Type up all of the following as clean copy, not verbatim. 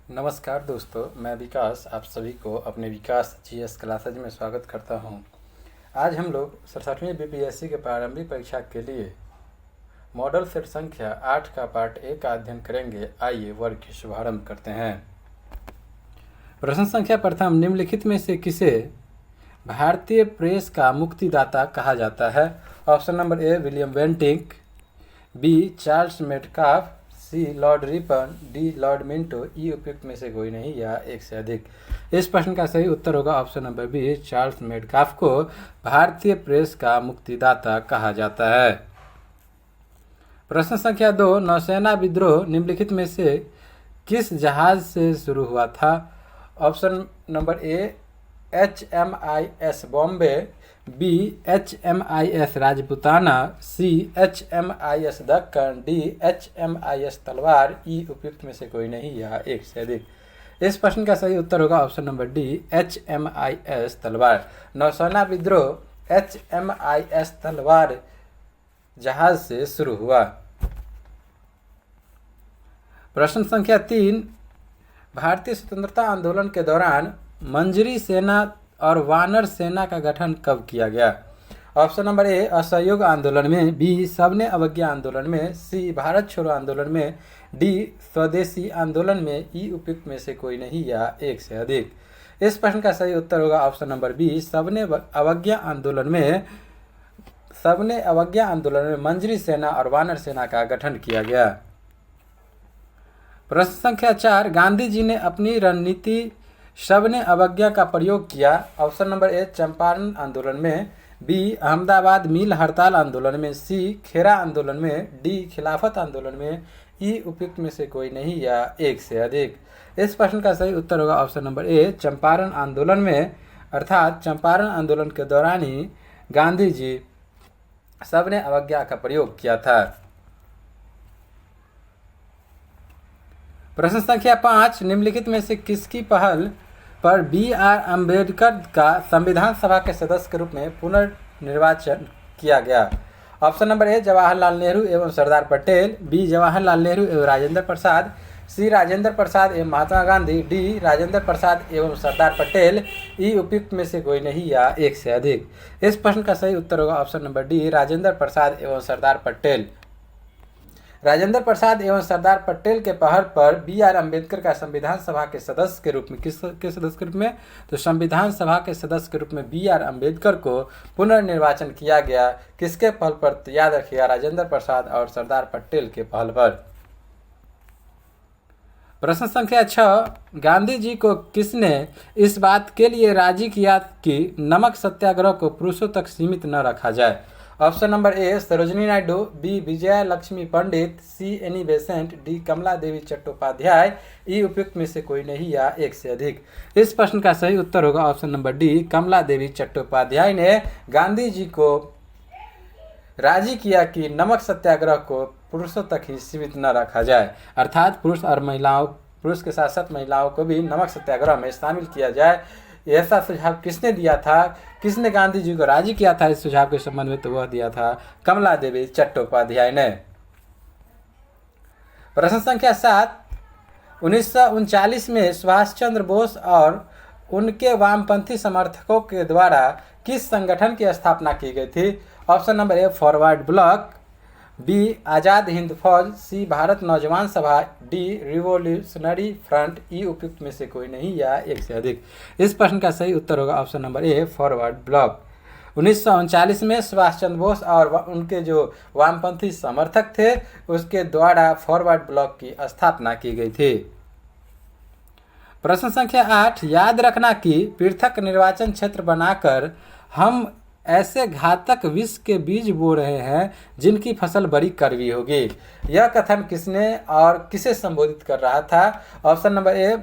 नमस्कार दोस्तों, मैं विकास आप सभी को अपने विकास जीएस क्लासेज में स्वागत करता हूं। आज हम लोग 67वीं बीपीएससी के प्रारंभिक परीक्षा के लिए मॉडल सेट संख्या 8 का पार्ट ए का अध्ययन करेंगे। आइए वर्ग की शुभारंभ करते हैं। प्रश्न संख्या प्रथम, निम्नलिखित में से किसे भारतीय प्रेस का मुक्तिदाता कहा जाता है? Option number A William Bentinck, B Charles Metcalfe, C Lord Ripon, D Lord Minto, E उपयुक्त में से कोई नहीं या एक से अधिक। इस प्रश्न का सही उत्तर होगा option number B, Charles Metcalfe को भारतीय प्रेस का मुक्तिदाता कहा जाता है। प्रश्न संख्या 2, नौसेना विद्रोह निम्नलिखित में से किस जहाज से शुरू हुआ था? Option number A HMIS Bombay, B HMIS Rajputana, C HMIS Deccan, D HMIS Talwar, ई उपयुक्त में से कोई नहीं या एक से अधिक। इस प्रश्न का सही उत्तर होगा ऑप्शन नंबर डी, HMIS तलवार। नौसेना विद्रोह HMIS तलवार जहाज से शुरू हुआ। प्रश्न संख्या 3, भारतीय स्वतंत्रता आंदोलन के दौरान मंजरी सेना और वानर सेना का गठन कब किया गया? ऑप्शन नंबर ए असहयोग आंदोलन में, बी सबने अवज्ञा आंदोलन में, सी भारत छोड़ो आंदोलन में, डी स्वदेशी आंदोलन में, ई उपयुक्त में से कोई नहीं या एक से अधिक। इस प्रश्न का सही उत्तर होगा ऑप्शन नंबर बी, सबने अवज्ञा आंदोलन में मंजरी सेना और वानर सेना का गठन किया गया। प्रश्न संख्या 4, गांधी जी ने अपनी रणनीति सबने अवज्ञा का प्रयोग किया। ऑप्शन नंबर ए चंपारण आंदोलन में, बी अहमदाबाद मिल हड़ताल आंदोलन में, सी खेरा आंदोलन में, डी खिलाफत आंदोलन में, ई उपयुक्त में से कोई नहीं या एक से अधिक। इस प्रश्न का सही उत्तर होगा ऑप्शन नंबर ए चंपारण आंदोलन में, अर्थात चंपारण आंदोलन के दौरान ही गांधी जी सबने अवज्ञा का प्रयोग किया था। प्रश्न संख्या 5, निम्नलिखित में से किसकी पहल पर BR अम्बेडकर का संविधान सभा के सदस्य के रूप में पुनर्निर्वाचन किया गया? ऑप्शन नंबर ए जवाहरलाल नेहरू एवं सरदार पटेल, बी जवाहरलाल नेहरू एवं राजेंद्र प्रसाद, सी राजेंद्र प्रसाद एवं महात्मा गांधी, डी राजेंद्र प्रसाद एवं सरदार पटेल, ई उपयुक्त में से कोई नहीं या एक से अधिक। इस प्रश्न का सही उत्तर होगा option number D, Rajendra Prasad एवं सरदार पटेल। राजेंद्र प्रसाद एवं सरदार पटेल के पहल पर BR अम्बेडकर का संविधान सभा के सदस्य के रूप में, किसके सदस्य के रूप में? तो संविधान सभा के सदस्य के रूप में BR अम्बेडकर को पुनर्निर्वाचन किया गया। किसके पहल पर? तो याद रखिएगा, राजेंद्र प्रसाद और सरदार पटेल के पहल पर। प्रश्न संख्या 6, गांधी जी को किसने इस बात के लिए राजी किया कि नमक सत्याग्रह को पुरुषों तक सीमित न रखा जाए? Option number A Sarojini Naidu, B Vijaya Lakshmi Pandit, C Annie Besant, D Kamala Devi Chattopadhyay, E उपयुक्त में से कोई नहीं या एक से अधिक। इस प्रश्न का सही उत्तर होगा option number D, Kamala Devi Chattopadhyay ने गांधी जी को राजी किया कि नमक सत्याग्रह को पुरुषों तक ही सीमित न रखा जाए, अर्थात पुरुष के साथ साथ महिलाओं को भी नमक सत्याग्रह में शामिल किया जाए। ऐसा सुझाव किसने दिया था? किसने गांधी जी को राजी किया था इस सुझाव के संबंध में? तो वह दिया था कमला देवी चट्टोपाध्याय ने। प्रश्न संख्या 7, 1939 में सुभाष चंद्र बोस और उनके वामपंथी समर्थकों के द्वारा किस संगठन की स्थापना की गई थी? Option number A forward bloc, B Azad Hind Fauj, C Bharat नौजवान सभा, डी रिवोल्यूशनरी फ्रंट, ई उपयुक्त में से कोई नहीं या एक से अधिक। इस प्रश्न का सही उत्तर होगा option number A forward block. 1939 में सुभाष चंद्र बोस और उनके जो वामपंथी समर्थक थे उसके द्वारा फॉरवर्ड ब्लॉक की स्थापना की गई थी। प्रश्न संख्या 8, याद रखना कि पृथक निर्वाचन क्षेत्र बनाकर हम ऐसे घातक विष के बीज बो रहे हैं जिनकी फसल बड़ी कड़वी होगी। यह कथन किसने और किसे संबोधित कर रहा था? ऑप्शन नंबर ए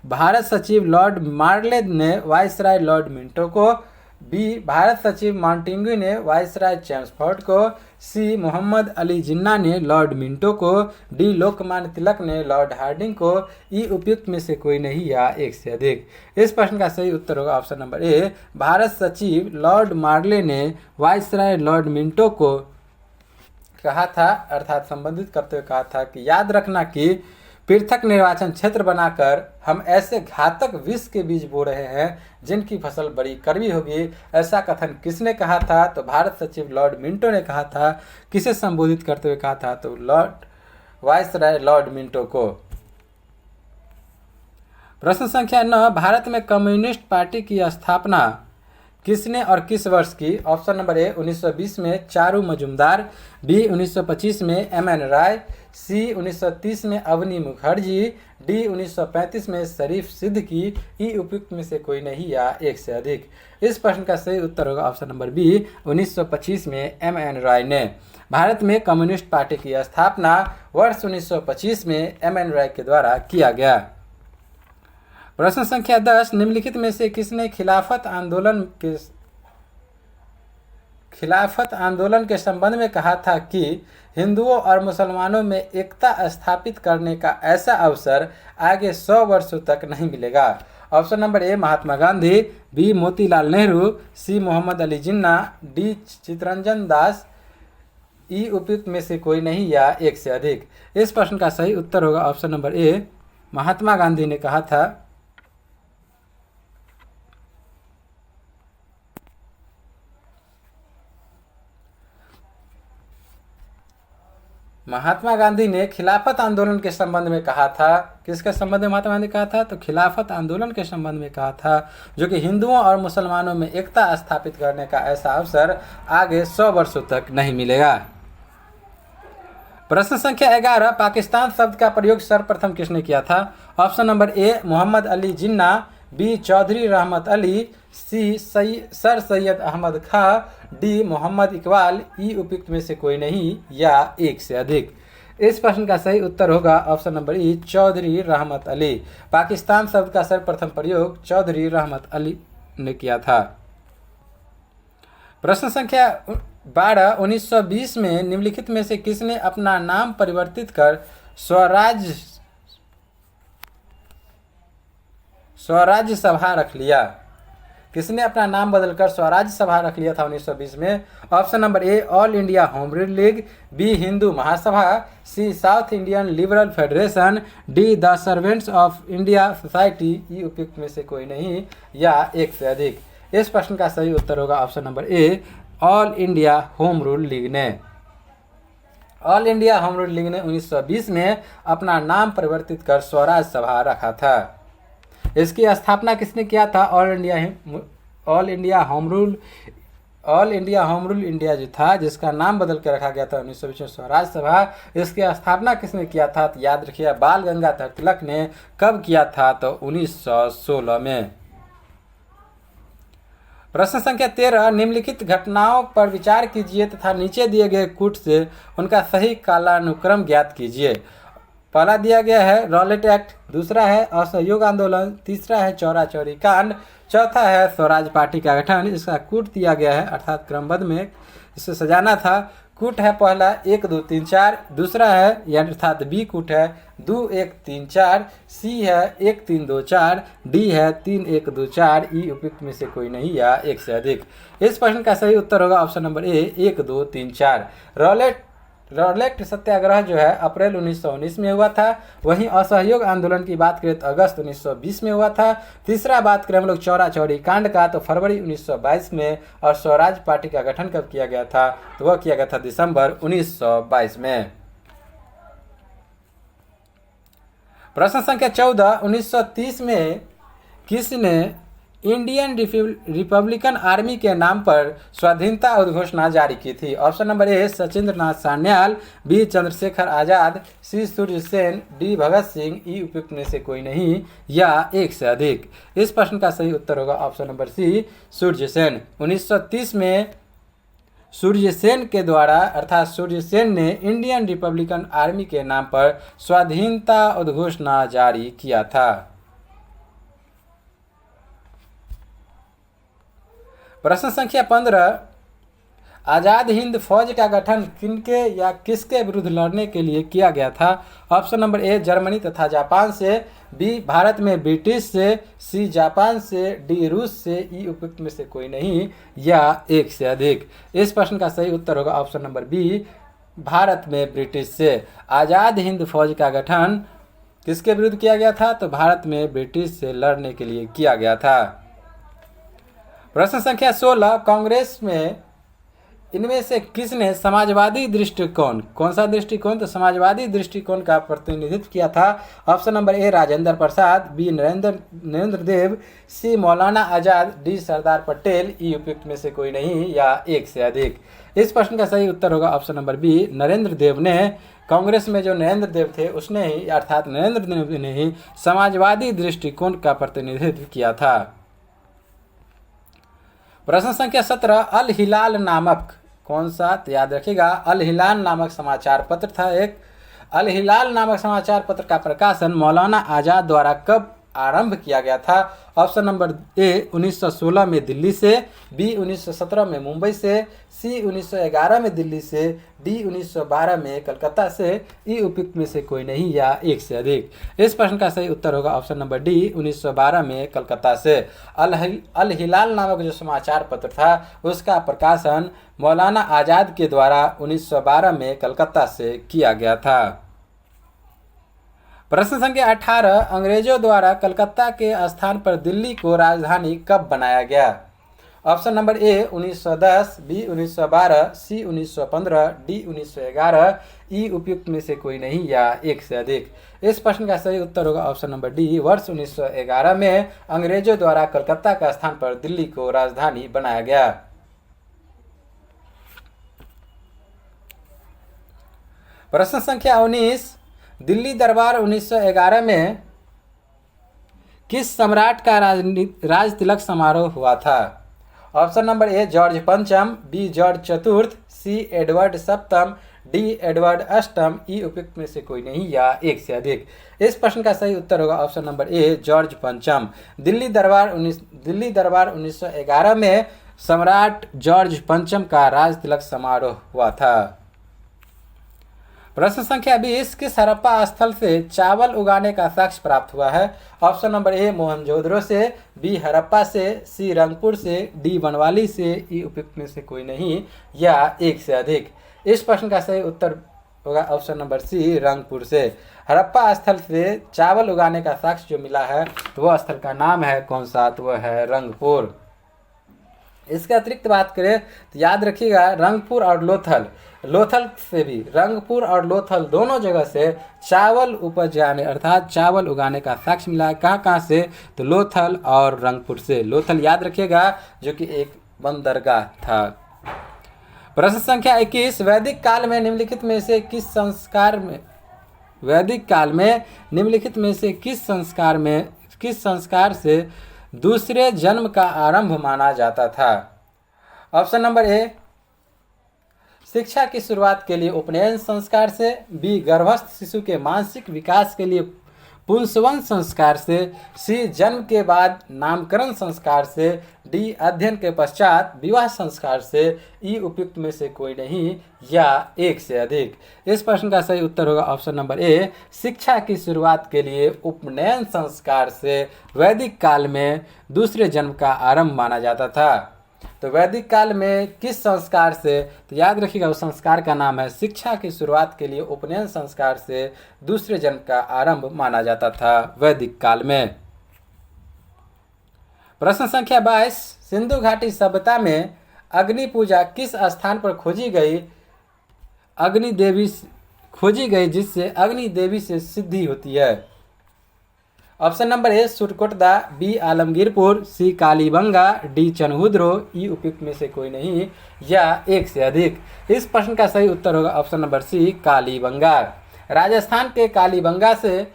भारत सचिव लॉर्ड मार्ले ने वायसराय लॉर्ड मिंटो को, बी भारत सचिव मॉन्टेग्यू ने वायसराय चेम्सफोर्ड को, सी मोहम्मद अली जिन्ना ने लॉर्ड मिंटो को, डी लोकमान्य तिलक ने लॉर्ड हार्डिंग को, ई उपयुक्त में से कोई नहीं या एक से अधिक। इस प्रश्न का सही उत्तर होगा ऑप्शन नंबर ए भारत सचिव लॉर्ड मार्ले ने वायसराय लॉर्ड मिंटो को कहा था, अर्थात संबंधित करते हुए कहा था कि याद रखना कि पृथक निर्वाचन क्षेत्र बनाकर हम ऐसे घातक विष के बीज बो रहे हैं जिनकी फसल बड़ी कड़वी होगी। ऐसा कथन किसने कहा था? तो भारत सचिव लॉर्ड मिंटो ने कहा था। किसे संबोधित करते हुए कहा था? तो वायसराय लॉर्ड मिंटो को। प्रश्न संख्या 9, भारत में कम्युनिस्ट पार्टी की स्थापना किसने और किस वर्ष की? ऑप्शन नंबर ए 1920 में चारू मजुमदार, बी 1925 में एम.एन. राय, सी 1930 में अवनी मुखर्जी, डी 1935 में शरीफ सिद्दीकी, ई उपयुक्त में से कोई नहीं या एक से अधिक। इस प्रश्न का सही उत्तर होगा ऑप्शन नंबर बी 1925 में एम.एन. राय ने। भारत में कम्युनिस्ट पार्टी की स्थापना वर्ष 1925 में एम.एन. राय के द्वारा किया गया। प्रश्न संख्या 10, निम्नलिखित में से किसने खिलाफत आंदोलन के संबंध में कहा था कि हिंदुओं और मुसलमानों में एकता स्थापित करने का ऐसा अवसर आगे 100 वर्षों तक नहीं मिलेगा? Option number A Mahatma Gandhi, B Motilal Nehru, C Mohammad Ali Jinnah, D Chittaranjan Das, E उपयुक्त में से कोई नहीं या एक से अधिक। इस प्रश्न का सही उत्तर होगा option number A Mahatma Gandhi ने कहा था। महात्मा गांधी ने खिलाफत आंदोलन के संबंध में कहा था। किसके संबंध में महात्मा गांधी कहा था? तो खिलाफत आंदोलन के संबंध में कहा था, जो कि हिंदुओं और मुसलमानों में एकता स्थापित करने का ऐसा अवसर आगे 100 वर्षों तक नहीं मिलेगा। प्रश्न संख्या 11, पाकिस्तान शब्द का प्रयोग सर्वप्रथम किसने किया था? Option number A Mohammad Ali Jinnah, B Chaudhry Rahmat Ali, C sir Syed Ahmad Khan, D Mohammad Iqbal, E उपयुक्त में से कोई नहीं या एक से अधिक। इस प्रश्न का सही उत्तर होगा ऑप्शन नंबर ई चौधरी रहमत अली। पाकिस्तान शब्द का सर्वप्रथम प्रयोग चौधरी रहमत अली ने किया था। प्रश्न संख्या 12, 1920 में निम्नलिखित में से किसने अपना नाम परिवर्तित कर स्वराज्य सभा रख लिया? किसने अपना नाम बदलकर स्वराज्य सभा रख लिया था 1920 में? Option number A All India Home Rule League, B Hindu Mahasabha, C South Indian Liberal Federation, D the Servants of India Society, E उपयुक्त में से कोई नहीं या एक से अधिक। इस प्रश्न का सही उत्तर होगा option number A All India Home Rule League ने। All India Home Rule League ने 1920 में अपना नाम परिवर्तित कर स्वराज सभा रखा था। इसकी स्थापना किसने किया था? All India Home rule India जो था, जिसका नाम बदल के रखा गया था 1920 में स्वराज सभा, इसकी स्थापना किसने किया था? तो याद रखिए बाल गंगाधर तिलक ने। कब किया था? तो 1916 में। प्रश्न संख्या 13, निम्नलिखित घटनाओं पर विचार कीजिए तथा नीचे दिए गए कूट से उनका सही कालानुक्रम ज्ञात कीजिए। पहला दिया गया है रॉलेट एक्ट, दूसरा है असहयोग आंदोलन, तीसरा है चौरा चौरी कांड, चौथा है स्वराज पार्टी का गठन। इसका कूट दिया गया है अर्थात क्रमबद्ध में इसे सजाना था। कूट है पहला 1 2 3 4, दूसरा है यानी अर्थात बी कूट है 2 1 3 4, सी है 1 3 2 4, डी है 3 1 2 4, ई उपयुक्त में से कोई नहीं या एक से अधिक। इस प्रश्न का सही उत्तर होगा ऑप्शन नंबर ए 1 2 3 4। रॉलेट सत्याग्रह जो है अप्रैल 1919 में हुआ था। वहीं असहयोग आंदोलन की बात करें तो अगस्त 1920 में हुआ था। तीसरा बात करें हम लोग चौरा चौरी कांड का तो फरवरी 1922 में। और स्वराज पार्टी का गठन कब किया गया था? तो वह किया गया था दिसंबर 1922 में। प्रश्न संख्या 14, 1930 में किसने इंडियन रिपब्लिकन आर्मी के नाम पर स्वाधीनता उद्घोषणा जारी की थी? Option number A Sachindra Nath Sanyal, B Chandrashekhar Azad, C Surya Sen, D Bhagat Singh, E उपयुक्त में से कोई नहीं या एक से अधिक। इस प्रश्न का सही उत्तर होगा ऑप्शन नंबर सी सूर्य सेन। 1930 में सूर्य सेन के द्वारा अर्थात सूर्य सेन ने इंडियन रिपब्लिकन आर्मी के नाम पर स्वाधीनता उद्घोषणा जारी किया था। प्रश्न संख्या 15, आज़ाद हिंद फौज का गठन किनके या किसके विरुद्ध लड़ने के लिए किया गया था? ऑप्शन नंबर ए जर्मनी तथा जापान से, बी भारत में ब्रिटिश से, सी जापान से, डी रूस से, ई उपयुक्त में से कोई नहीं या एक से अधिक। इस प्रश्न का सही उत्तर होगा ऑप्शन नंबर बी भारत में ब्रिटिश से। आज़ाद हिंद फौज का गठन किसके विरुद्ध किया गया था? तो भारत में ब्रिटिश से लड़ने के लिए किया गया था। प्रश्न संख्या 16, कांग्रेस में इनमें से किसने समाजवादी दृष्टिकोण, कौन सा दृष्टिकोण? तो समाजवादी दृष्टिकोण का प्रतिनिधित्व किया था। Option number A Rajendra Prasad, B Narendra Dev, C Maulana Azad, D Sardar Patel, ई उपयुक्त में से कोई नहीं या एक से अधिक। इस प्रश्न का सही उत्तर होगा ऑप्शन नंबर बी, नरेंद्र देव ने। कांग्रेस में जो नरेंद्र देव थे उसने ही, अर्थात नरेंद्र देव ने ही समाजवादी दृष्टिकोण का प्रतिनिधित्व किया था। प्रश्न संख्या 17, अल हिलाल नामक कौन सा? तो याद रखिएगा, अल हिलाल नामक समाचार पत्र था एक। अल हिलाल नामक समाचार पत्र का प्रकाशन मौलाना आजाद द्वारा कब आरंभ किया गया था? ऑप्शन नंबर ए 1916 में दिल्ली से, बी 1917 में मुंबई से, सी 1911 में दिल्ली से, डी 1912 में कलकत्ता से, ई उपयुक्त में से कोई नहीं या एक से अधिक। इस प्रश्न का सही उत्तर होगा ऑप्शन नंबर डी 1912 में कलकत्ता से। अल हिलाल नामक जो समाचार पत्र था उसका प्रकाशन मौलाना आजाद के द्वारा 1912 में कलकत्ता से किया गया था। प्रश्न संख्या 18, अंग्रेजों द्वारा कलकत्ता के स्थान पर दिल्ली को राजधानी कब बनाया गया? Option number A 1910, B 1912, C 1915, D 1911, E उपयुक्त में से कोई नहीं या एक से अधिक। इस प्रश्न का सही उत्तर होगा ऑप्शन नंबर डी, वर्ष 1911 में अंग्रेजों द्वारा कलकत्ता के स्थान पर दिल्ली को राजधानी बनाया गया। प्रश्न संख्या 19, दिल्ली दरबार 1911 में किस सम्राट का राज तिलक समारोह हुआ था? ऑप्शन नंबर ए जॉर्ज पंचम, बी जॉर्ज चतुर्थ, सी एडवर्ड सप्तम, डी एडवर्ड अष्टम, ई उपयुक्त में से कोई नहीं या एक से अधिक। इस प्रश्न का सही उत्तर होगा ऑप्शन नंबर ए जॉर्ज पंचम। दिल्ली दरबार 1911 में सम्राट जॉर्ज पंचम का राज तिलक समारोह हुआ था। प्रश्न संख्या 20, किस हड़प्पा स्थल से चावल उगाने का साक्ष्य प्राप्त हुआ है? ऑप्शन नंबर ए मोहनजोदड़ो से, बी हड़प्पा से, सी रंगपुर से, डी बनवाली से, ई उपयुक्त में से कोई नहीं या एक से अधिक। इस प्रश्न का सही उत्तर होगा ऑप्शन नंबर सी रंगपुर से। हड़प्पा स्थल से चावल उगाने का साक्ष्य जो मिला है तो वह स्थल का नाम है कौन सा? तो वह है रंगपुर। इसके अतिरिक्त बात करें तो याद रखिएगा रंगपुर और लोथल से भी, रंगपुर और लोथल दोनों जगह से चावल उपज जाने अर्थात चावल उगाने का साक्ष्य मिला है। कहाँ से? तो लोथल और रंगपुर से। लोथल याद रखिएगा जो कि एक बंदरगाह था। प्रश्न संख्या 21, वैदिक काल में निम्नलिखित में से किस संस्कार से दूसरे जन्म का आरंभ माना जाता था? ऑप्शन नंबर ए शिक्षा की शुरुआत के लिए उपनयन संस्कार से, बी गर्भस्थ शिशु के मानसिक विकास के लिए पुंसवन संस्कार से, सी जन्म के बाद नामकरण संस्कार से, डी अध्ययन के पश्चात विवाह संस्कार से, ई उपयुक्त में से कोई नहीं या एक से अधिक। इस प्रश्न का सही उत्तर होगा ऑप्शन नंबर ए शिक्षा की शुरुआत के लिए उपनयन संस्कार से वैदिक काल में दूसरे जन्म का आरंभ माना जाता था। तो वैदिक काल में किस संस्कार से? तो याद रखिएगा उस संस्कार का नाम है शिक्षा की शुरुआत के लिए उपनयन संस्कार से दूसरे जन्म का आरंभ माना जाता था वैदिक काल में। प्रश्न संख्या 22, सिंधु घाटी सभ्यता में अग्नि पूजा किस स्थान पर खोजी गई जिससे अग्नि देवी से सिद्धि होती है? Option number A Surkotada, B Alamgirpur, C Kalibangan, D Chanhudaro, E उपयुक्त में से कोई नहीं या एक से अधिक। इस प्रश्न का सही उत्तर होगा option number C Kalibangan. Rajasthan के कालीबंगा से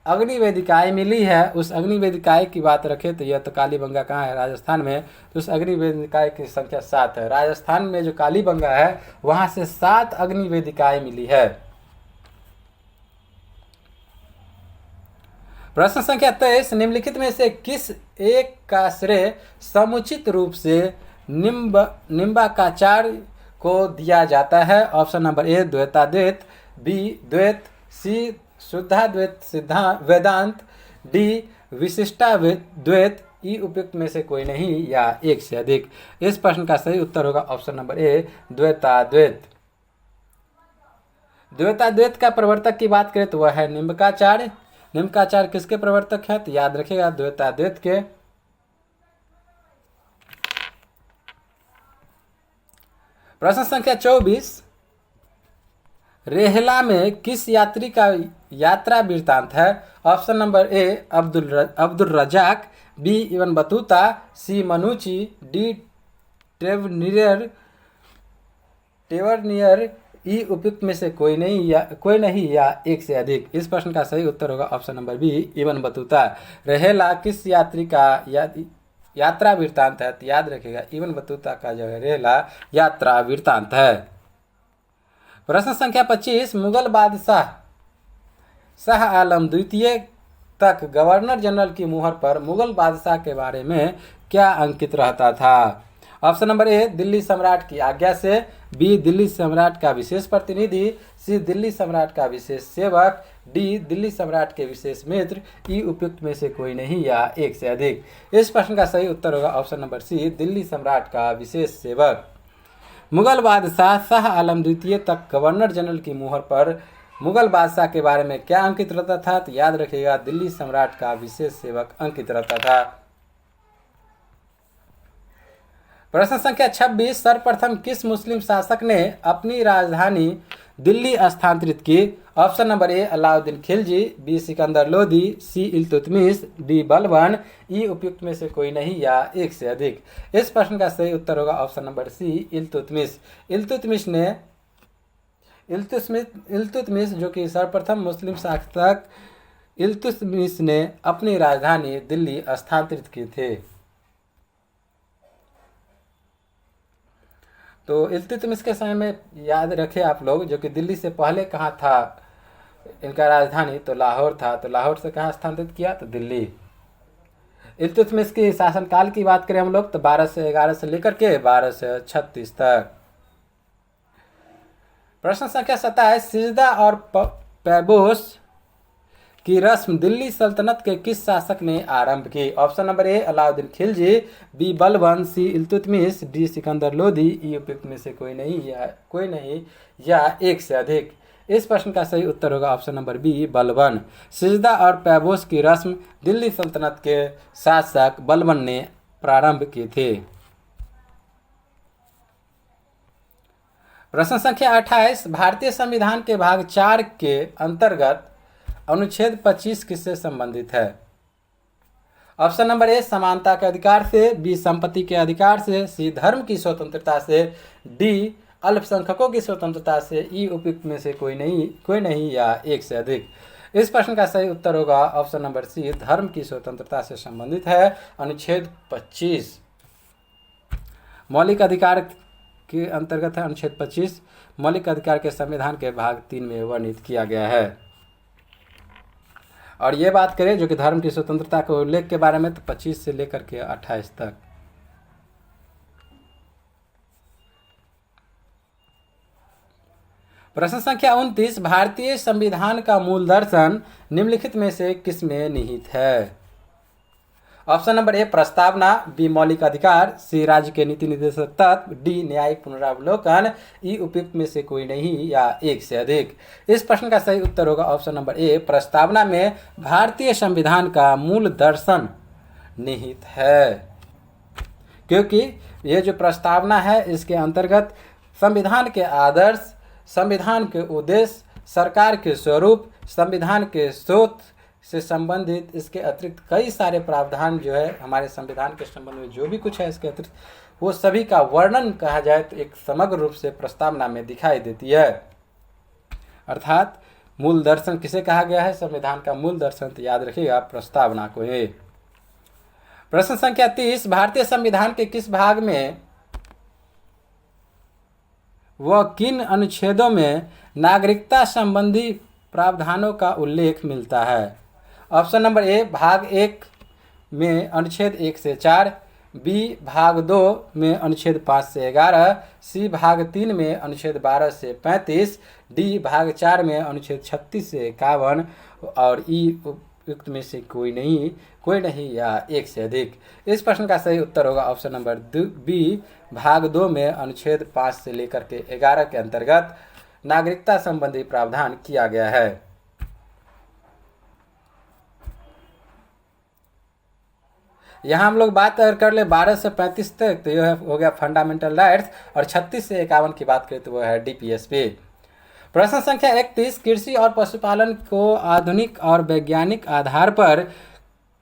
अग्नि वेदिकाएँ मिली है। उस अग्नि वेदिकाएँ की बात रखें तो यह तो कालीबंगा कहाँ है? राजस्थान में। तो उस अग्नि वेदिकाएँ की संख्या 7 है। राजस्थान में जो कालीबंगा है वहाँ से 7 अग्नि वेदिकाएँ मिली है। प्रश्न संख्या 23, निम्नलिखित में से किस एक का श्रेय समुचित रूप से निम्बाकाचार्य को दिया जाता है? ऑप्शन नंबर ए द्वैताद्वैत, बी द्वैत, सी शुद्धाद्वैत वेदांत, डी विशिष्टाद्वैत, ई उपयुक्त में से कोई नहीं या एक से अधिक। इस प्रश्न का सही उत्तर होगा ऑप्शन नंबर ए द्वैताद्वैत। द्वैताद्वैत का प्रवर्तक की बात करें तो वह है निम्बकाचार्य। निम्बकाचार्य किसके प्रवर्तक है? तो याद रखिएगा द्वैताद्वैत के। प्रश्न संख्या 24, रेहला में किस यात्री का यात्रा वृत्तांत है? Option number A Abdul Razzaq, B Ibn Battuta, C Manucci, D Tavernier, E उपयुक्त में से कोई नहीं या एक से अधिक। इस प्रश्न का सही उत्तर होगा option number B Ibn Battuta. रहेला किस यात्री का यात्रा वृत्तांत है? तो याद रखिएगा इब्न बतूता का जो है रहेला यात्रा वृत्तांत है। प्रश्न संख्या 25, मुगल बादशाह शाह आलम द्वितीय तक गवर्नर जनरल की मुहर पर मुगल बादशाह के बारे में क्या अंकित रहता था? ऑप्शन नंबर ए दिल्ली सम्राट की आज्ञा से, बी दिल्ली सम्राट का विशेष प्रतिनिधि, सी दिल्ली सम्राट का विशेष सेवक, डी दिल्ली सम्राट के विशेष मित्र, ई उपयुक्त में से कोई नहीं या एक से अधिक। इस प्रश्न का सही उत्तर होगा ऑप्शन नंबर सी दिल्ली सम्राट का विशेष सेवक। मुगल बादशाह शाह आलम द्वितीय तक गवर्नर जनरल की मुहर पर मुगल बादशाह के बारे में क्या अंकित रहता था? तो याद रखिएगा दिल्ली सम्राट का विशेष सेवक अंकित रहता था। प्रश्न संख्या 26, सर्वप्रथम किस मुस्लिम शासक ने अपनी राजधानी दिल्ली स्थानांतरित की? Option number A Alauddin Khilji, B Sikandar Lodi, C Iltutmish, D Balban, E उपयुक्त में से कोई नहीं या एक से अधिक। इस प्रश्न का सही उत्तर होगा option number C Iltutmish. Iltutmish जो कि सर्वप्रथम मुस्लिम शासक इल्तुतमिश ने अपनी राजधानी दिल्ली स्थानांतरित की थे। तो इल्तुतमिश के समय में याद रखें आप लोग, जो कि दिल्ली से पहले कहाँ था इनका राजधानी? तो लाहौर था। तो लाहौर से कहाँ स्थानांतरित किया? तो दिल्ली। इल्तुतमिश की शासनकाल की बात करें हम लोग तो 1211 से लेकर के 1236 तक। प्रश्न संख्या 27, सिजदा और पैबोस की रस्म दिल्ली सल्तनत के किस शासक ने आरंभ की? Option number A Alauddin Khilji, B Balban, C Iltutmish, D Sikandar Lodi, E उपयुक्त में से कोई नहीं या एक से अधिक। इस प्रश्न का सही उत्तर होगा ऑप्शन नंबर बी बलबन। सिजदा और पैबोस की रस्म दिल्ली सल्तनत के शासक बलबन ने प्रारंभ की थी। प्रश्न संख्या 28, भारतीय संविधान के भाग 4 के अंतर्गत अनुच्छेद 25 किससे संबंधित है? ऑप्शन नंबर ए समानता के अधिकार से, बी संपत्ति के अधिकार से, सी धर्म की स्वतंत्रता से, डी अल्पसंख्यकों की स्वतंत्रता से, ई उपयुक्त में से कोई नहीं या एक से अधिक। इस प्रश्न का सही उत्तर होगा ऑप्शन नंबर सी धर्म की स्वतंत्रता से संबंधित है अनुच्छेद 25। मौलिक अधिकार के अंतर्गत है अनुच्छेद 25। मौलिक अधिकार के संविधान के भाग 3 में वर्णित किया गया है। और ये बात करें जो कि धर्म की स्वतंत्रता के उल्लेख के बारे में, तो 25 से लेकर के 28 तक। प्रश्न संख्या 29, भारतीय संविधान का मूल दर्शन निम्नलिखित में से किसमें निहित है? ऑप्शन नंबर ए प्रस्तावना, बी मौलिक अधिकार, सी राज्य के नीति निर्देशक तत्व, डी न्यायिक पुनरावलोकन, ई उपयुक्त में से कोई नहीं या एक से अधिक। इस प्रश्न का सही उत्तर होगा ऑप्शन नंबर ए प्रस्तावना में भारतीय संविधान का मूल दर्शन निहित है, क्योंकि ये जो प्रस्तावना है इसके अंतर्गत संविधान के आदर्श, संविधान के उद्देश्य, सरकार के स्वरूप, संविधान के स्रोत से संबंधित इसके अतिरिक्त कई सारे प्रावधान जो है हमारे संविधान के संबंध में जो भी कुछ है इसके अतिरिक्त वो सभी का वर्णन कहा जाए तो एक समग्र रूप से प्रस्तावना में दिखाई देती है। अर्थात मूल दर्शन किसे कहा गया है? संविधान का मूल दर्शन तो याद रखिएगा प्रस्तावना को है। प्रश्न संख्या 30, भारतीय संविधान के किस भाग में व किन अनुच्छेदों में नागरिकता संबंधी प्रावधानों का उल्लेख मिलता है? ऑप्शन नंबर ए भाग 1 में अनुच्छेद 1 से 4, बी भाग 2 में अनुच्छेद 5 से 11, सी भाग 3 में अनुच्छेद 12 से 35, डी भाग 4 में अनुच्छेद 36 से 51 और ई उपयुक्त में से कोई नहीं या एक से अधिक। इस प्रश्न का सही उत्तर होगा ऑप्शन नंबर बी भाग 2 में अनुच्छेद 5 से लेकर के 11 के अंतर्गत नागरिकता संबंधी प्रावधान किया गया है। यहाँ हम लोग बात अगर कर ले 12 से 35 तक तो यह हो गया फंडामेंटल राइट्स, और 36 से 51 की बात करें तो वह है डीपीएसपी। प्रश्न संख्या 31, कृषि और पशुपालन को आधुनिक और वैज्ञानिक आधार पर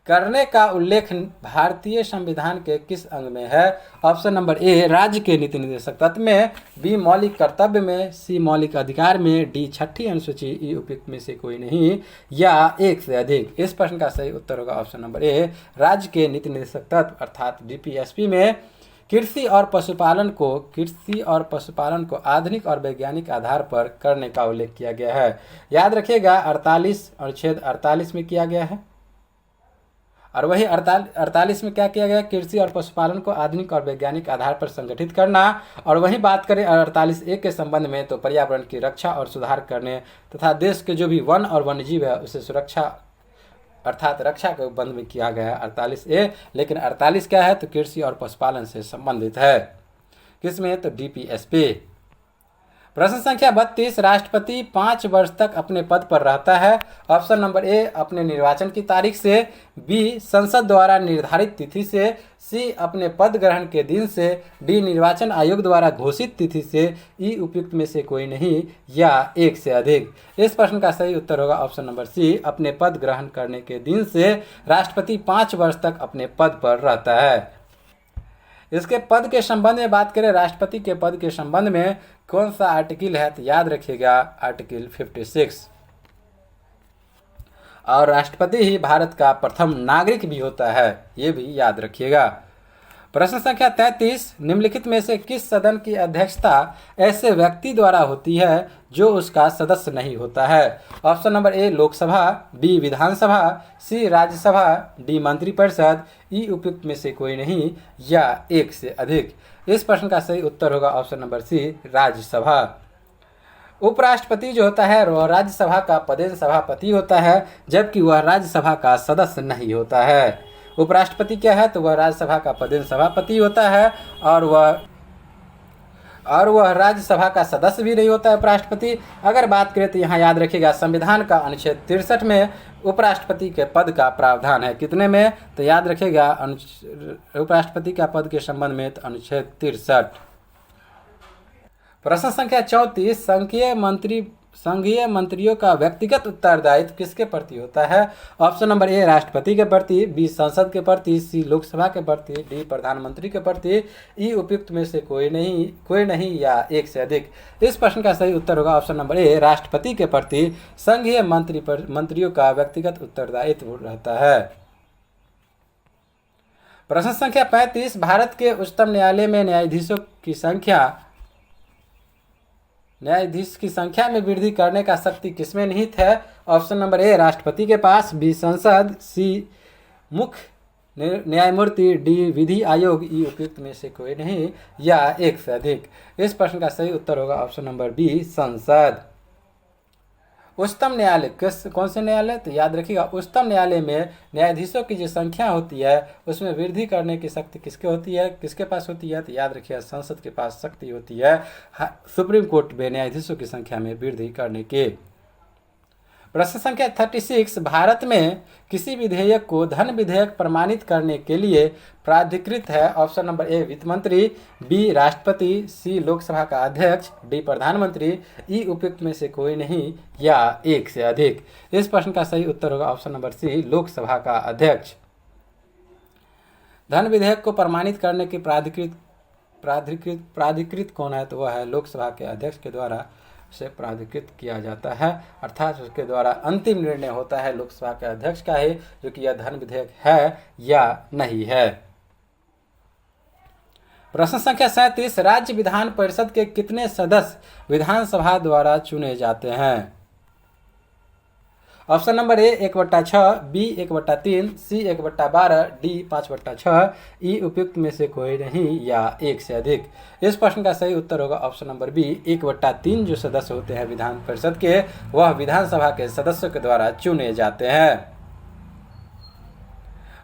करने का उल्लेख भारतीय संविधान के किस अंग में है? ऑप्शन नंबर ए राज्य के नीति निर्देशक तत्व में, बी मौलिक कर्तव्य में, सी मौलिक अधिकार में, डी छठी अनुसूची, ई उपयुक्त में से कोई नहीं या एक से अधिक। इस प्रश्न का सही उत्तर होगा ऑप्शन नंबर ए राज्य के नीति निर्देशक तत्व अर्थात डीपीएसपी में कृषि और पशुपालन को आधुनिक और वैज्ञानिक आधार पर करने का उल्लेख किया गया है। याद रखिएगा 48 अनुच्छेद 48 में किया गया है, और वही 48 में क्या किया गया? कृषि और पशुपालन को आधुनिक और वैज्ञानिक आधार पर संगठित करना। और वहीं बात करें 48A के संबंध में तो पर्यावरण की रक्षा और सुधार करने तथा देश के जो भी वन और वन्यजीव है उसे सुरक्षा अर्थात रक्षा के बंद में किया गया है 48A। लेकिन 48 क्या है? तो कृषि और पशुपालन से संबंधित है। किसमें? तो डीपीएसपी। प्रश्न संख्या 32, राष्ट्रपति 5 वर्ष तक अपने पद पर रहता है। ऑप्शन नंबर ए अपने निर्वाचन की तारीख से, बी संसद द्वारा निर्धारित तिथि से, सी अपने पद ग्रहण के दिन से, डी निर्वाचन आयोग द्वारा घोषित तिथि से, ई उपयुक्त में से कोई नहीं या एक से अधिक। इस प्रश्न का सही उत्तर होगा ऑप्शन नंबर सी अपने पद ग्रहण करने के दिन से राष्ट्रपति 5 वर्ष तक अपने पद पर रहता है। इसके पद के संबंध में बात करें, राष्ट्रपति के पद के संबंध में कौन सा आर्टिकल है? तो याद रखिएगा आर्टिकल 56। और राष्ट्रपति ही भारत का प्रथम नागरिक भी होता है, ये भी याद रखिएगा। प्रश्न संख्या 33, निम्नलिखित में से किस सदन की अध्यक्षता ऐसे व्यक्ति द्वारा होती है जो उसका सदस्य नहीं होता है? Option number A Lok Sabha, B Vidhan Sabha, C Rajya Sabha, D मंत्रिपरिषद, ई उपयुक्त में से कोई नहीं या एक से अधिक। इस प्रश्न का सही उत्तर होगा ऑप्शन नंबर सी राज्यसभा। उपराष्ट्रपति जो होता है वह राज्यसभा का पदेन सभापति होता है, जबकि वह राज्यसभा का सदस्य नहीं होता है। उपराष्ट्रपति क्या है? तो वह राज्यसभा का पदेन सभापति होता है, और वह राज्यसभा का सदस्य भी नहीं होता है उपराष्ट्रपति। अगर बात करें तो यहाँ याद रखिएगा संविधान का अनुच्छेद 63 में उपराष्ट्रपति के पद का प्रावधान है। कितने में? तो याद रखिएगा उपराष्ट्रपति का पद के संबंध में तो अनुच्छेद 63। प्रश्न संख्या 34, संघीय मंत्रियों का व्यक्तिगत उत्तरदायित्व किसके प्रति होता है? ऑप्शन नंबर ए राष्ट्रपति के प्रति, बी संसद के प्रति, सी लोकसभा के प्रति, डी प्रधानमंत्री के प्रति, ई उपयुक्त में से कोई नहीं या एक से अधिक। इस प्रश्न का सही उत्तर होगा ऑप्शन नंबर ए राष्ट्रपति के प्रति संघीय मंत्रियों का व्यक्तिगत उत्तरदायित्व रहता है। प्रश्न संख्या 35, भारत के उच्चतम न्यायालय में न्यायाधीश की संख्या में वृद्धि करने का शक्ति किसमें निहित है? ऑप्शन नंबर ए राष्ट्रपति के पास, बी संसद, सी मुख्य न्यायमूर्ति, डी विधि आयोग, ई उपयुक्त में से कोई नहीं या एक से अधिक। इस प्रश्न का सही उत्तर होगा ऑप्शन नंबर बी संसद। उच्चतम न्यायालय कौन से न्यायालय? तो याद रखिएगा उच्चतम न्यायालय में न्यायाधीशों की जो संख्या होती है उसमें वृद्धि करने की शक्ति किसके पास होती है? तो याद रखिएगा संसद के पास शक्ति होती है सुप्रीम कोर्ट में न्यायाधीशों की संख्या में वृद्धि करने की। प्रश्न संख्या 36, भारत में किसी विधेयक को धन विधेयक प्रमाणित करने के लिए प्राधिकृत है? ऑप्शन नंबर ए वित्त मंत्री, बी राष्ट्रपति, सी लोकसभा का अध्यक्ष, डी प्रधानमंत्री, ई उपयुक्त में से कोई नहीं या एक से अधिक। इस प्रश्न का सही उत्तर होगा ऑप्शन नंबर सी लोकसभा का अध्यक्ष। धन विधेयक को प्रमाणित करने की प्राधिकृत कौन है? तो वह है लोकसभा के अध्यक्ष के द्वारा से प्राधिकृत किया जाता है, अर्थात उसके द्वारा अंतिम निर्णय होता है लोकसभा के अध्यक्ष का ही जो कि यह धन विधेयक है या नहीं है। प्रश्न संख्या 37, राज्य विधान परिषद के कितने सदस्य विधानसभा द्वारा चुने जाते हैं? Option number A 1/6, B 1/3, C 1/12, D 5/6, E उपयुक्त में से कोई नहीं या एक से अधिक। इस प्रश्न का सही उत्तर होगा ऑप्शन नंबर बी 1/3 जो सदस्य होते हैं विधान परिषद के वह विधानसभा के सदस्यों के द्वारा चुने जाते हैं।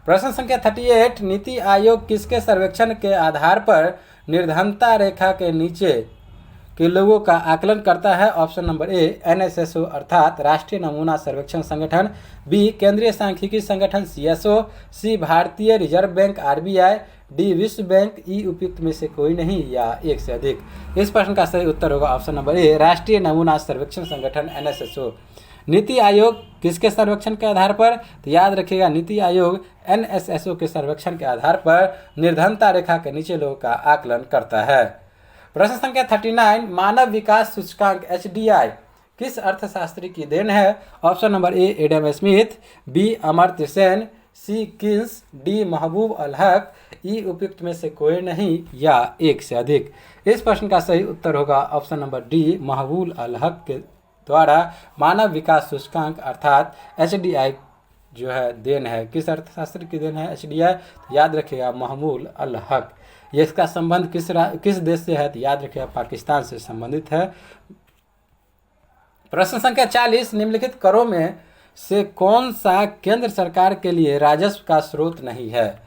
प्रश्न संख्या 38, नीति आयोग किसके सर्वेक्षण के आधार पर निर्धनता रेखा के नीचे के लोगों का आकलन करता है? ऑप्शन नंबर ए एनएसएसओ अर्थात राष्ट्रीय नमूना सर्वेक्षण संगठन, बी केंद्रीय सांख्यिकी संगठन सीएसओ, सी भारतीय रिजर्व बैंक आरबीआई, डी विश्व बैंक, ई उपयुक्त में से कोई नहीं या एक से अधिक। इस प्रश्न का सही उत्तर होगा ऑप्शन नंबर ए राष्ट्रीय नमूना सर्वेक्षण संगठन एनएसएसओ। नीति आयोग किसके सर्वेक्षण के आधार पर? तो याद रखिएगा नीति आयोग एनएसएसओ के सर्वेक्षण के आधार पर निर्धनता रेखा के नीचे लोगों का आकलन करता है। प्रश्न संख्या 39 मानव विकास सूचकांक एचडीआई किस अर्थशास्त्री की देन है? Option number A Adam Smith, B Amartya Sen, C Keynes, D Mahbub ul हक, ई उपयुक्त में से कोई नहीं या एक से अधिक। इस प्रश्न का सही उत्तर होगा option number D Mahbub ul हक के द्वारा मानव विकास सूचकांक अर्थात एचडीआई जो है देन है। किस अर्थशास्त्र की देन है एचडीआई? याद रखिएगा महमूद अल हक। ये इसका संबंध किस देश से है? तो याद रखिएगा पाकिस्तान से संबंधित है। प्रश्न संख्या 40 निम्नलिखित करों में से कौन सा केंद्र सरकार के लिए राजस्व का स्रोत नहीं है?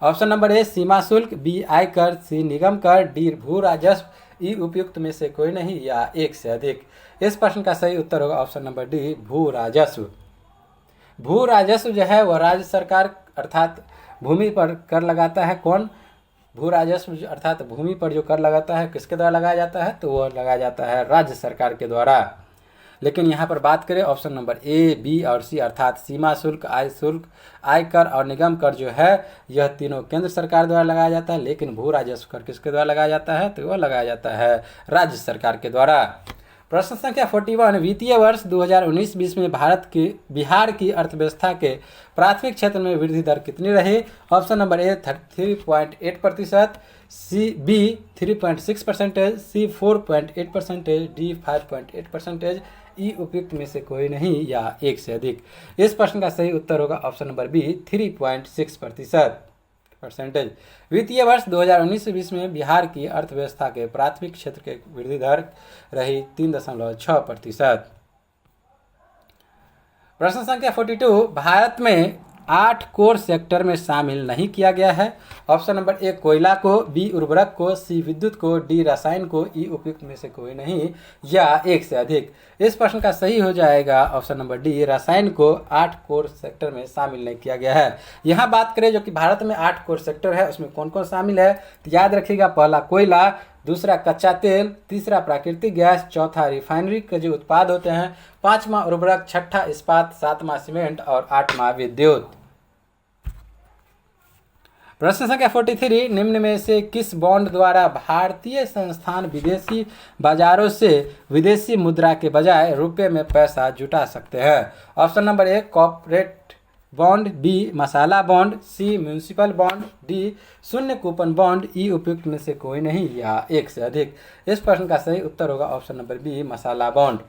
ऑप्शन नंबर ए सीमा शुल्क, बी आयकर, सी निगम कर, डी भू राजस्व, ई उपयुक्त में से कोई नहीं या एक से अधिक। इस प्रश्न का सही उत्तर होगा ऑप्शन नंबर डी भू राजस्व। भू राजस्व जो है वह राज्य सरकार अर्थात भूमि पर कर लगाता है। कौन? भू राजस्व अर्थात भूमि पर जो कर लगाता है किसके द्वारा लगाया जाता है? तो वह लगाया जाता है राज्य सरकार के द्वारा। लेकिन यहाँ पर बात करें ऑप्शन नंबर ए, बी और सी अर्थात सीमा शुल्क, आयकर और निगम कर जो है यह तीनों केंद्र सरकार द्वारा लगाया जाता है। लेकिन भू राजस्व कर किसके द्वारा लगाया जाता है? तो वह लगाया जाता है राज्य सरकार के द्वारा। प्रश्न संख्या 41 वित्तीय वर्ष 2019-20 में बिहार की अर्थव्यवस्था के प्राथमिक क्षेत्र में वृद्धि दर कितनी रही? Option number A 3.8%, C B 3.6%, C 4.8%, D 5.8%, E उपयुक्त में से कोई नहीं या एक से अधिक। इस प्रश्न का सही उत्तर होगा ऑप्शन नंबर बी 3.6%। वित्तीय वर्ष 2019-20 में बिहार की अर्थव्यवस्था के प्राथमिक क्षेत्र के वृद्धि दर रही 3.6%। प्रश्न संख्या 42 भारत में 8 कोर सेक्टर में शामिल नहीं किया गया है। ऑप्शन नंबर ए कोयला को, बी उर्वरक को, सी विद्युत को, डी रसायन को, ई उपयुक्त में से कोई नहीं या एक से अधिक। इस प्रश्न का सही हो जाएगा ऑप्शन नंबर डी रसायन को 8 कोर सेक्टर में शामिल नहीं किया गया है। यहाँ बात करें जो कि भारत में 8 कोर सेक्टर है उसमें कौन कौन शामिल है? तो याद रखिएगा पहला कोयला, दूसरा कच्चा तेल, तीसरा प्राकृतिक गैस, चौथा रिफाइनरी के जो उत्पाद होते हैं, पांचवा उर्वरक, छठा इस्पात, सातवां सीमेंट और आठवां विद्युत। प्रश्न संख्या 43 निम्न में से किस बॉन्ड द्वारा भारतीय संस्थान विदेशी बाजारों से विदेशी मुद्रा के बजाय रुपए में पैसा जुटा सकते हैं? Option number A corporate bond, B masala bond, C municipal bond, D शून्य कूपन बॉन्ड, ई उपयुक्त में से कोई नहीं या एक से अधिक। इस प्रश्न का सही उत्तर होगा option number B masala bond.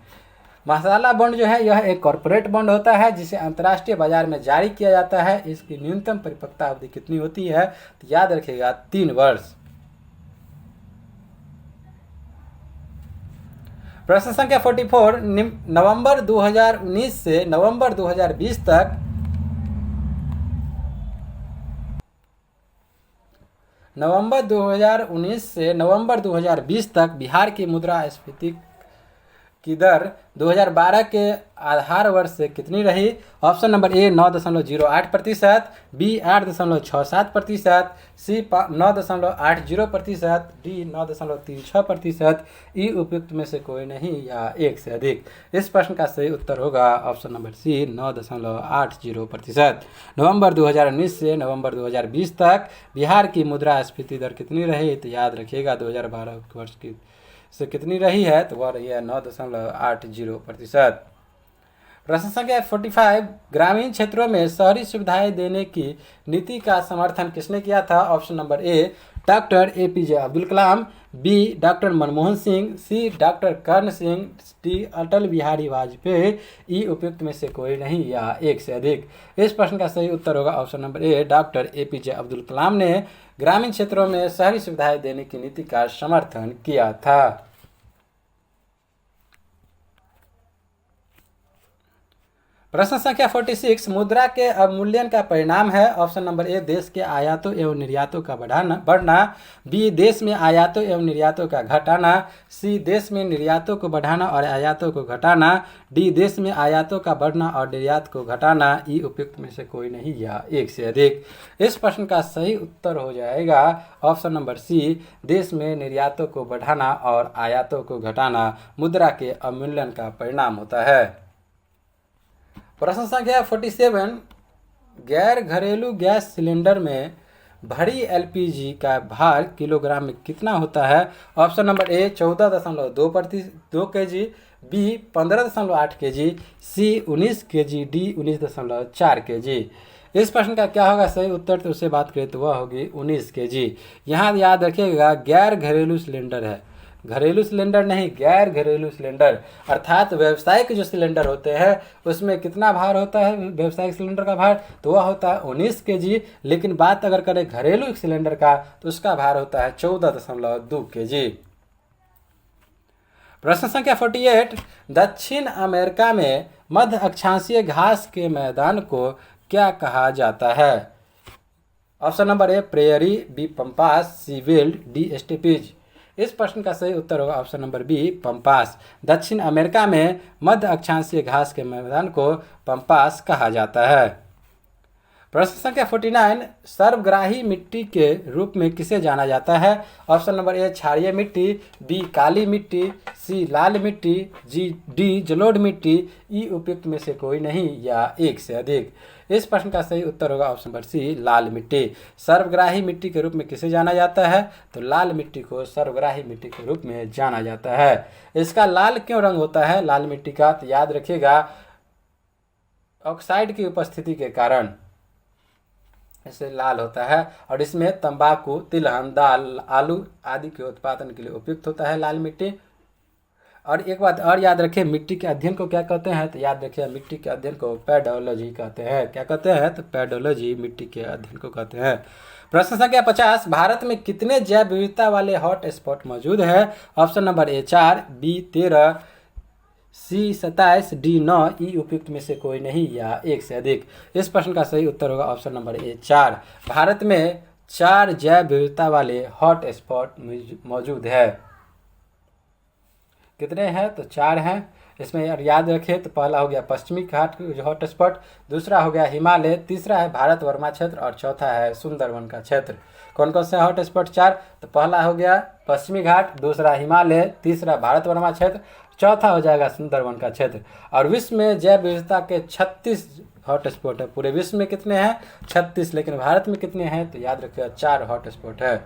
मसाला बॉन्ड जो है यह एक कॉर्पोरेट बॉन्ड होता है जिसे अंतर्राष्ट्रीय बाजार में जारी किया जाता है। इसकी न्यूनतम परिपक्वता अवधि कितनी होती है? तो याद रखिएगा 3 वर्ष। प्रश्न संख्या 44 नवंबर 2019 से नवंबर 2020 तक नवंबर 2019 से नवंबर 2020 तक बिहार की मुद्रास्फीति की दर 2012 के आधार वर्ष से कितनी रही? Option number A 9.08%, B 8.67%, C 9.80%, D 9.36%, E उपयुक्त में से कोई नहीं या एक से अधिक। इस प्रश्न का सही उत्तर होगा ऑप्शन नंबर सी 9.80%। नवंबर 2019 से नवंबर 2020 तक बिहार की मुद्रास्फीति दर कितनी रही? तो याद रखिएगा 2012 वर्ष की से कितनी रही है? तो वह रही है 9.80%। प्रश्न संख्या 45 ग्रामीण क्षेत्रों में शहरी सुविधाएं देने की नीति का समर्थन किसने किया था? Option number A doctor APJ Abdul Kalam, B doctor Manmohan Singh, C doctor Karan Singh, D Atal Bihari Vajpayee, E उपयुक्त में से कोई नहीं या एक से अधिक। इस प्रश्न का सही उत्तर होगा option number A doctor APJ Abdul Kalam ने ग्रामीण क्षेत्रों में शहरी सुविधाएं देने की नीति का समर्थन किया था। प्रश्न संख्या 46 मुद्रा के अवमूल्यन का परिणाम है। ऑप्शन नंबर ए देश के आयातों एवं निर्यातों का बढ़ना, बी देश में आयातों एवं निर्यातों का घटाना, सी देश में निर्यातों को बढ़ाना और आयातों को घटाना, डी देश में आयातों का बढ़ना और निर्यात को घटाना, ई उपयुक्त में से कोई नहीं या एक से अधिक। इस प्रश्न का सही उत्तर हो जाएगा ऑप्शन नंबर सी, देश में निर्यातों को बढ़ाना और आयातों को घटाना मुद्रा के अवमूल्यन का परिणाम होता है। प्रश्न संख्या 47 गैर घरेलू गैस सिलेंडर में भरी एलपीजी का भार किलोग्राम में कितना होता है। Option number A 14.2 kg, B 15.8 kg, C 19 kg, D 19.4 kg। इस प्रश्न का क्या होगा सही उत्तर, तो उससे बात करें तो वह होगी 19 kg। यहाँ याद रखिएगा गैर घरेलू सिलेंडर है, घरेलू सिलेंडर नहीं, गैर घरेलू सिलेंडर, अर्थात व्यावसायिक जो सिलेंडर होते हैं उसमें कितना भार होता है व्यावसायिक सिलेंडर का भार, तो वह होता है 19 kg। लेकिन बात अगर करें घरेलू सिलेंडर का तो उसका भार होता है 14.2 kg। प्रश्न संख्या 48 दक्षिण अमेरिका में मध्य अक्षांशीय घास के मैदान को क्या कहा जाता है। Option number A prairie, B pampas, C veld, D steppes. इस प्रश्न का सही उत्तर होगा ऑप्शन नंबर बी पंपास। दक्षिण अमेरिका में मध्य अक्षांशीय घास के मैदान को पंपास कहा जाता है। प्रश्न संख्या 49 सर्वग्राही मिट्टी के रूप में किसे जाना जाता है। ऑप्शन नंबर ए क्षारीय मिट्टी, बी काली मिट्टी, सी लाल मिट्टी, डी जलोढ़ मिट्टी, ई उपयुक्त में से कोई नहीं या एक से अधिक। इस प्रश्न का सही उत्तर होगा ऑप्शन नंबर सी लाल मिट्टी। सर्वग्राही मिट्टी के रूप में किसे जाना जाता है, तो लाल मिट्टी को सर्वग्राही मिट्टी के रूप में जाना जाता है। इसका लाल क्यों रंग होता है लाल मिट्टी का, तो याद रखिएगा ऑक्साइड की उपस्थिति के कारण इसे लाल होता है और इसमें तंबाकू, तिलहन, दाल, आलू आदि के उत्पादन के लिए उपयुक्त होता है लाल मिट्टी। और एक बात और याद रखें, मिट्टी के अध्ययन को क्या कहते हैं, तो याद रखिए मिट्टी के अध्ययन को पेडोलॉजी कहते हैं। क्या कहते हैं, तो पेडोलॉजी मिट्टी के अध्ययन को कहते हैं। प्रश्न संख्या 50 भारत में कितने जैव विविधता वाले हॉट स्पॉट मौजूद है। Option number A 4, B 13, C 27, D 9, E उपयुक्त में से कोई नहीं या एक से अधिक। इस प्रश्न का सही उत्तर होगा ऑप्शन नंबर ए 4। भारत में 4 जैव विविधता वाले हॉट स्पॉट मौजूद है। कितने हैं, तो 4 हैं। इसमें याद रखें तो पहला हो गया पश्चिमी घाट हॉट स्पॉट, दूसरा हो गया हिमालय, तीसरा है भारत वर्मा क्षेत्र और चौथा है सुंदरवन का क्षेत्र। कौन कौन से हॉट स्पॉट 4, तो पहला हो गया पश्चिमी घाट, दूसरा हिमालय, तीसरा भारत वर्मा क्षेत्र, चौथा हो जाएगा सुंदरवन का क्षेत्र। और विश्व में जैव विविधता के 36 हॉट स्पॉट है। पूरे विश्व में कितने हैं, 36, लेकिन भारत में कितने हैं, तो याद रखिएगा 4 हॉट स्पॉट है।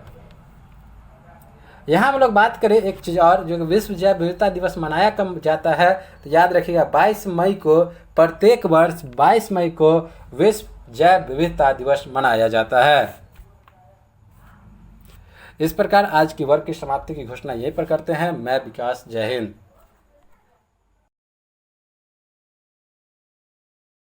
यहाँ हम लोग बात करें एक चीज़ और, जो विश्व जैव विविधता दिवस मनाया कब जाता है, तो याद रखिएगा 22 मई को, प्रत्येक वर्ष 22 मई को विश्व जैव विविधता दिवस मनाया जाता है। इस प्रकार आज की वर्ग की समाप्ति की घोषणा यहीं पर करते हैं। मैं विकास, जय हिंद।